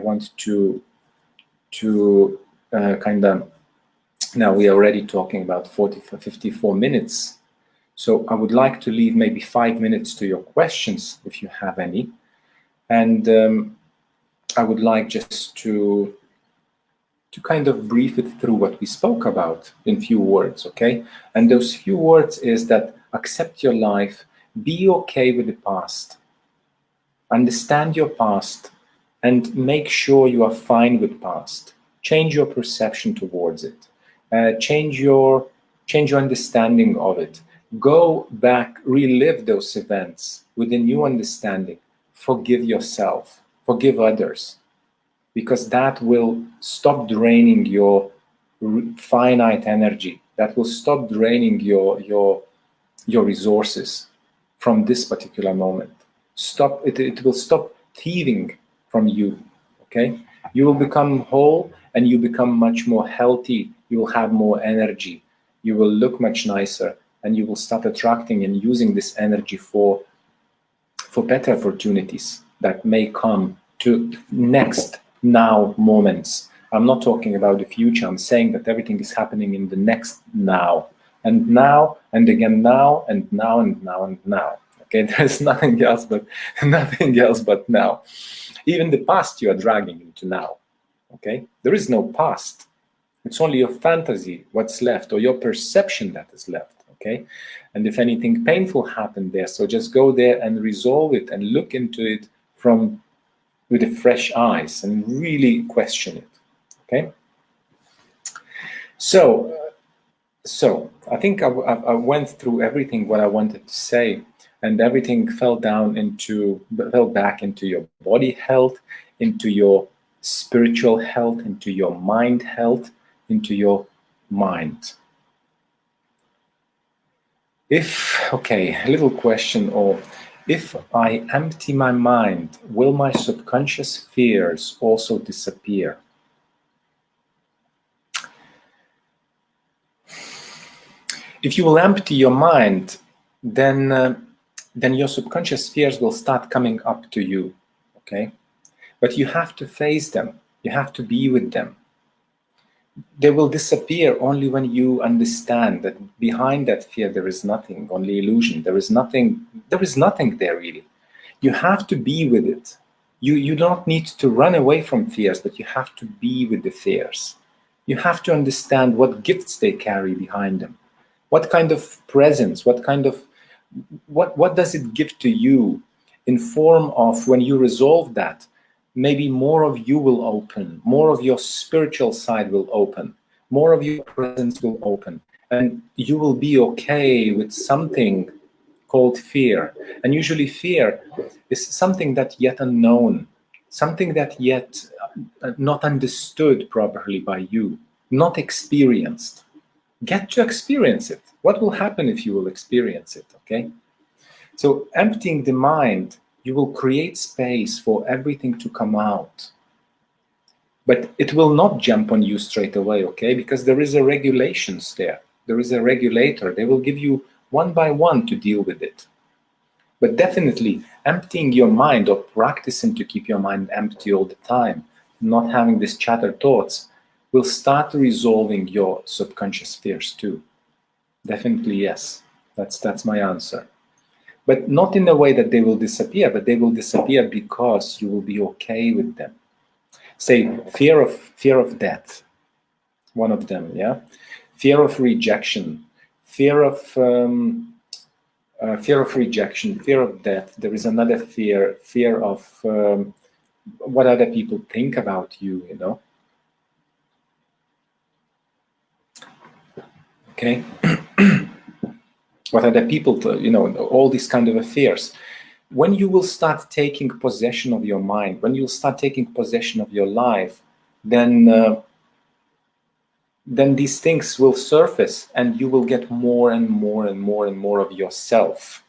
want to kind of, now we are already talking about 54 minutes. So I would like to leave maybe 5 minutes to your questions, if you have any. And I would like just to kind of brief it through what we spoke about in few words, okay? And those few words is that accept your life, be okay with the past, understand your past, and make sure you are fine with past. Change your perception towards it. Change your understanding of it. Go back, relive those events with a new understanding. Forgive yourself, forgive others, because that will stop draining your finite energy that will stop draining your resources from this particular moment. Stop it. It will stop thieving from you. Okay, you will become whole, and you become much more healthy. You will have more energy. You will look much nicer, and you will start attracting and using this energy for better opportunities that may come to next now moments. I'm not talking about the future. I'm saying that everything is happening in the next now, and now, and again now, and now, and now, and now. Okay, there's nothing else but now. Even the past you are dragging into now. Okay, there is no past. It's only your fantasy what's left, or your perception that is left. Okay, and if anything painful happened there, so just go there and resolve it and look into it with the fresh eyes and really question it. Okay, so I think I went through everything what I wanted to say, and everything fell back into your body health, into your spiritual health, into your mind health, into your mind. A little question, or if I empty my mind, will my subconscious fears also disappear? If you will empty your mind, then your subconscious fears will start coming up to you, okay? But you have to face them. You have to be with them. They will disappear only when you understand that behind that fear there is nothing, only illusion. There is nothing there really. You have to be with it. You don't need to run away from fears, but you have to be with the fears. You have to understand what gifts they carry behind them. What kind of presence, what does it give to you in form of, when you resolve that, maybe more of you will open, more of your spiritual side will open, more of your presence will open, and you will be okay with something called fear. And usually fear is something that yet unknown, something that yet not understood properly by you, not experienced. Get to experience it. What will happen if you will experience it, okay? So emptying the mind, you will create space for everything to come out. But it will not jump on you straight away, okay? Because there is a regulations there. There is a regulator. They will give you one by one to deal with it. But definitely emptying your mind, or practicing to keep your mind empty all the time, not having these chattered thoughts, will start resolving your subconscious fears too. Definitely yes. That's my answer. But not in a way that they will disappear, but they will disappear because you will be okay with them. Say fear of death, one of them, yeah. Fear of rejection, fear of rejection, fear of death. There is another fear of what other people think about you, you know. Okay. What other people, you know, all these kind of fears. When you will start taking possession of your mind, when you'll start taking possession of your life, then these things will surface, and you will get more and more and more and more of yourself.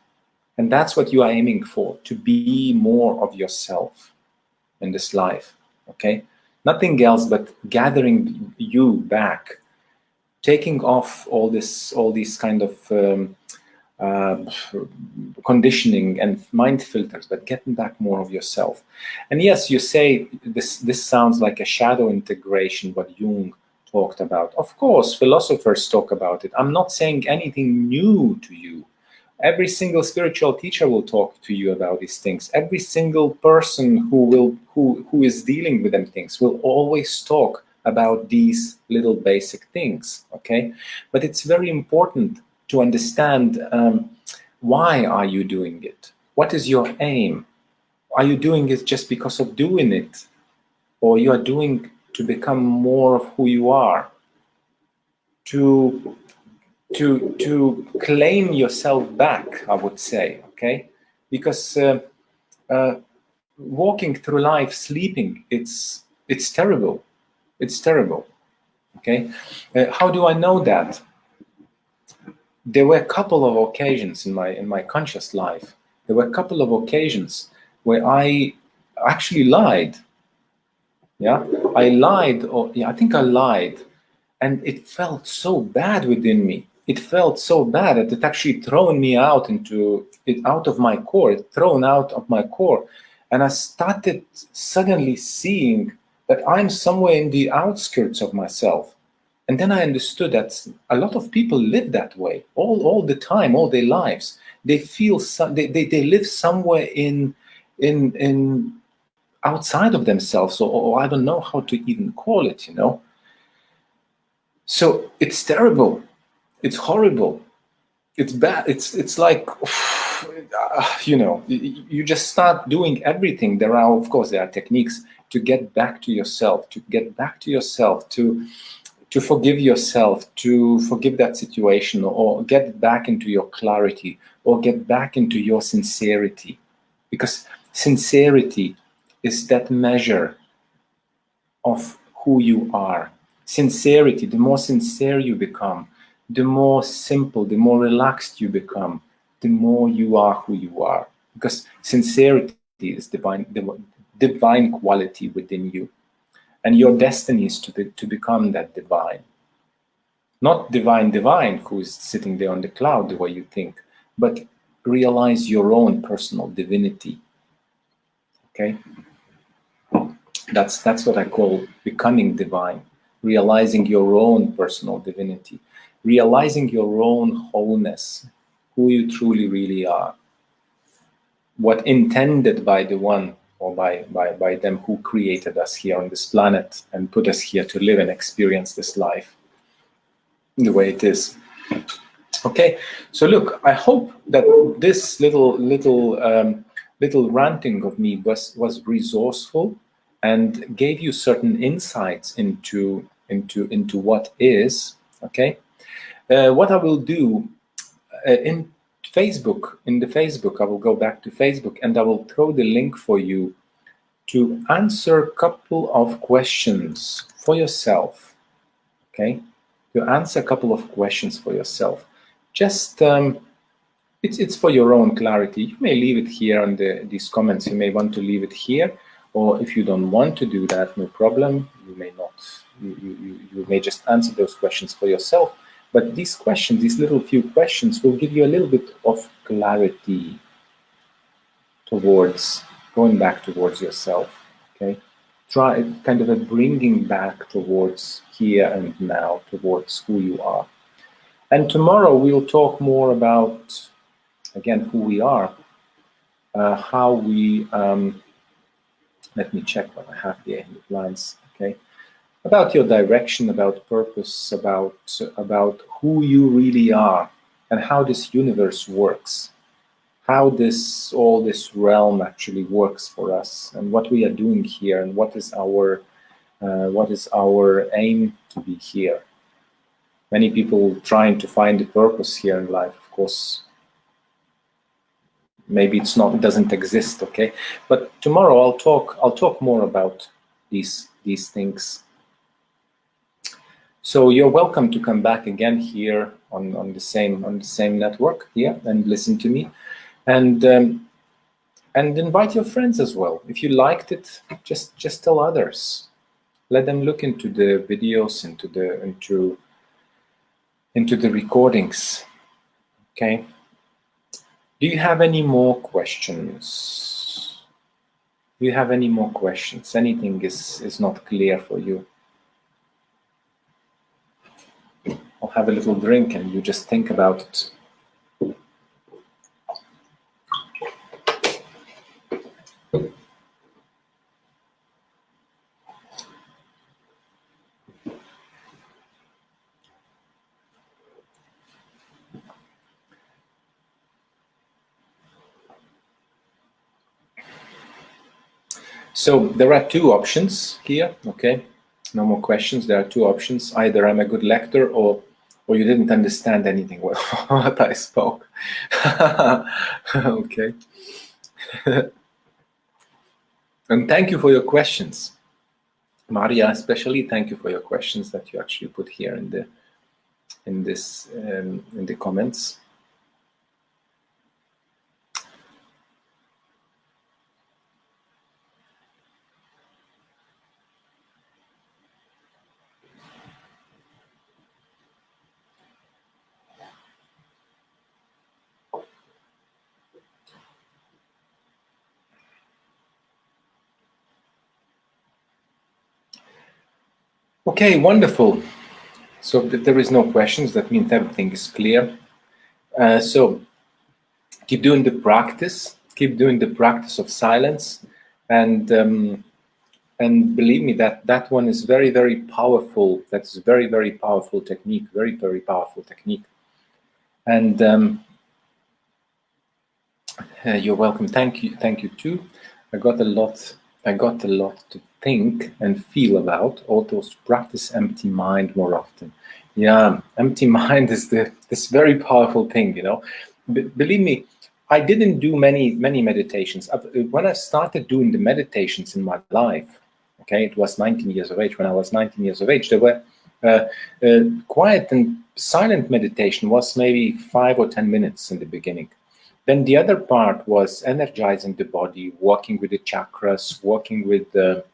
And that's what you are aiming for, to be more of yourself in this life, okay? Nothing else but gathering you back, taking off all these kind of conditioning and mind filters, but getting back more of yourself. And yes, you say this sounds like a shadow integration, what Jung talked about. Of course, philosophers talk about it. I'm not saying anything new to you. Every single spiritual teacher will talk to you about these things. Every single person who is dealing with them things will always talk about these little basic things, okay? But it's very important to understand why are you doing it? What is your aim? Are you doing it just because of doing it? Or you are doing to become more of who you are? To claim yourself back, I would say, okay? Because walking through life sleeping, it's terrible. It's terrible, okay? How do I know that? there were a couple of occasions in my conscious life. There were a couple of occasions where I actually lied. Yeah, I lied, or yeah, I think I lied, and it felt so bad within me. It felt so bad that it actually thrown me out out of my core. It thrown out of my core, and I started suddenly seeing that I'm somewhere in the outskirts of myself. And then I understood that a lot of people live that way all the time, all their lives. They feel they live somewhere in outside of themselves, or I don't know how to even call it, you know. So it's terrible, it's horrible, it's bad. It's like, you know, you just start doing everything. There are techniques to get back to yourself, to forgive yourself, to forgive that situation, or get back into your clarity, or get back into your sincerity. Because sincerity is that measure of who you are. Sincerity, the more sincere you become, the more simple, the more relaxed you become, the more you are who you are. Because sincerity is divine quality within you. And your destiny is to become that divine. Not divine who is sitting there on the cloud the way you think, but realize your own personal divinity. Okay? That's what I call becoming divine, realizing your own personal divinity, realizing your own wholeness, who you truly really are, what intended by the one, or by them who created us here on this planet and put us here to live and experience this life the way it is. Okay, so look, I hope that this little ranting of me was resourceful and gave you certain insights into what is. Okay, what I will do in the Facebook, I will go back to Facebook and I will throw the link for you to answer a couple of questions for yourself. Okay, to answer a couple of questions for yourself. Just it's for your own clarity. You may leave it here on these comments. You may want to leave it here, or if you don't want to do that, no problem. You may not. You may just answer those questions for yourself. But these questions, these little few questions, will give you a little bit of clarity towards going back towards yourself. Okay, try kind of a bringing back towards here and now, towards who you are. And tomorrow we'll talk more about, again, who we are, how we, let me check what I have here in the plans, okay? About your direction, about purpose, about who you really are, and how this universe works, how all this realm actually works for us, and what we are doing here, and what is our aim to be here. Many people trying to find the purpose here in life, of course. Maybe it doesn't exist, okay? But tomorrow I'll talk more about these things. So you're welcome to come back again here on the same network here and listen to me, and invite your friends as well. If you liked it, just tell others. Let them look into the videos, into the recordings. Okay. Do you have any more questions? Do you have any more questions? Anything is not clear for you? I'll have a little drink and you just think about it. So there are two options here, okay? No more questions. There are two options. Either I'm a good lector, or you didn't understand anything what I spoke. Okay. And thank you for your questions. Maria, especially, thank you for your questions that you actually put here in in this in the comments. Okay, wonderful. So there is no questions. That means everything is clear. So keep doing the practice. Keep doing the practice of silence, and believe me, that one is very, very powerful. That's a very, very powerful technique. Very, very powerful technique. And you're welcome. Thank you too. I got a lot to think and feel about. Also, to practice empty mind more often. Yeah, empty mind is this very powerful thing. You know, believe me, I didn't do many meditations. When I started doing the meditations in my life, okay, it was 19 years of age. When I was 19 years of age, there were quiet and silent meditation was maybe 5 or 10 minutes in the beginning. Then the other part was energizing the body, working with the chakras, working with the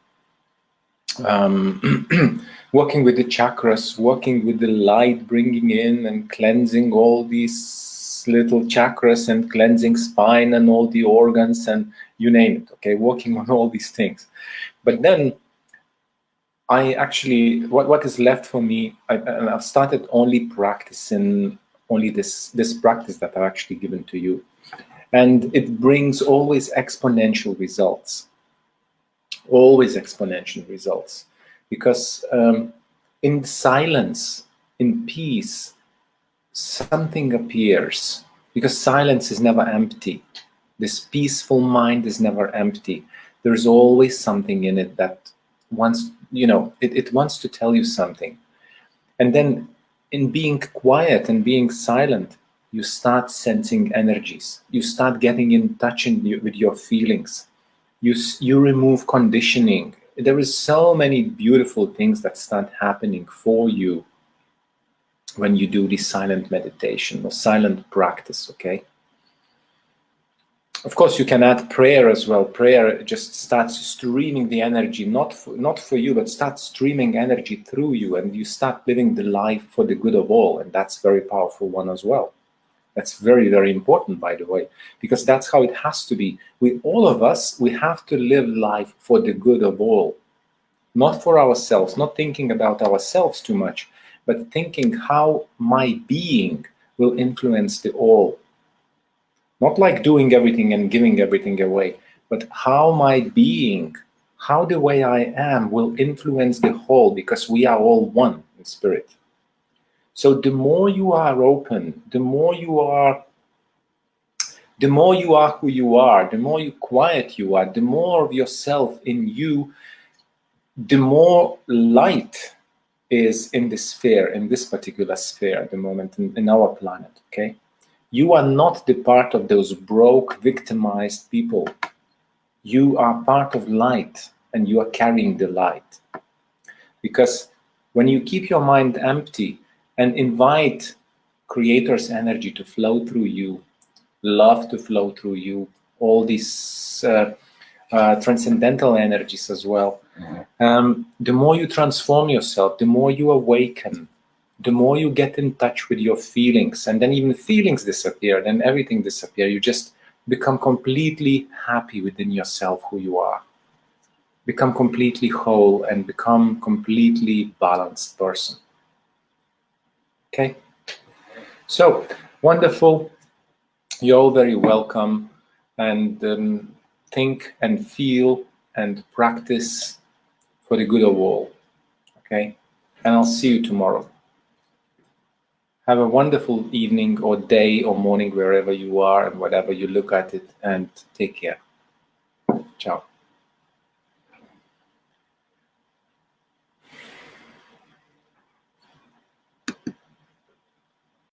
working with the chakras, working with the light, bringing in and cleansing all these little chakras and cleansing spine and all the organs and you name it. Okay, working on all these things. But then I actually, what is left for me, I've started only practicing only this practice that I've actually given to you. And it brings always exponential results. Always exponential results. Because in silence, in peace, something appears. Because silence is never empty. This peaceful mind is never empty. There's always something in it that wants, you know, it wants to tell you something. And then in being quiet and being silent, you start sensing energies. You start getting in touch with your feelings. You remove conditioning. There is so many beautiful things that start happening for you when you do this silent meditation or silent practice, okay? Of course, you can add prayer as well. Prayer just starts streaming the energy, not for you, but starts streaming energy through you, and you start living the life for the good of all, and that's a very powerful one as well. That's very, very important, by the way, because that's how it has to be. All of us, we have to live life for the good of all, not for ourselves, not thinking about ourselves too much, but thinking how my being will influence the all. Not like doing everything and giving everything away, but how my being, how the way I am will influence the whole, because we are all one in spirit. So the more you are open, the more you are who you are, the more quiet you are, the more of yourself in you, the more light is in this sphere, in this particular sphere at the moment, in our planet, okay? You are not the part of those broke, victimized people. You are part of light, and you are carrying the light. Because when you keep your mind empty and invite Creator's energy to flow through you, love to flow through you, all these transcendental energies as well, the more you transform yourself, the more you awaken, the more you get in touch with your feelings, and then even feelings disappear, then everything disappears. You just become completely happy within yourself, who you are. Become completely whole and become completely balanced person. Okay? So, wonderful. You're all very welcome. And think and feel and practice for the good of all. Okay? And I'll see you tomorrow. Have a wonderful evening or day or morning wherever you are and whatever you look at it, and take care. Ciao.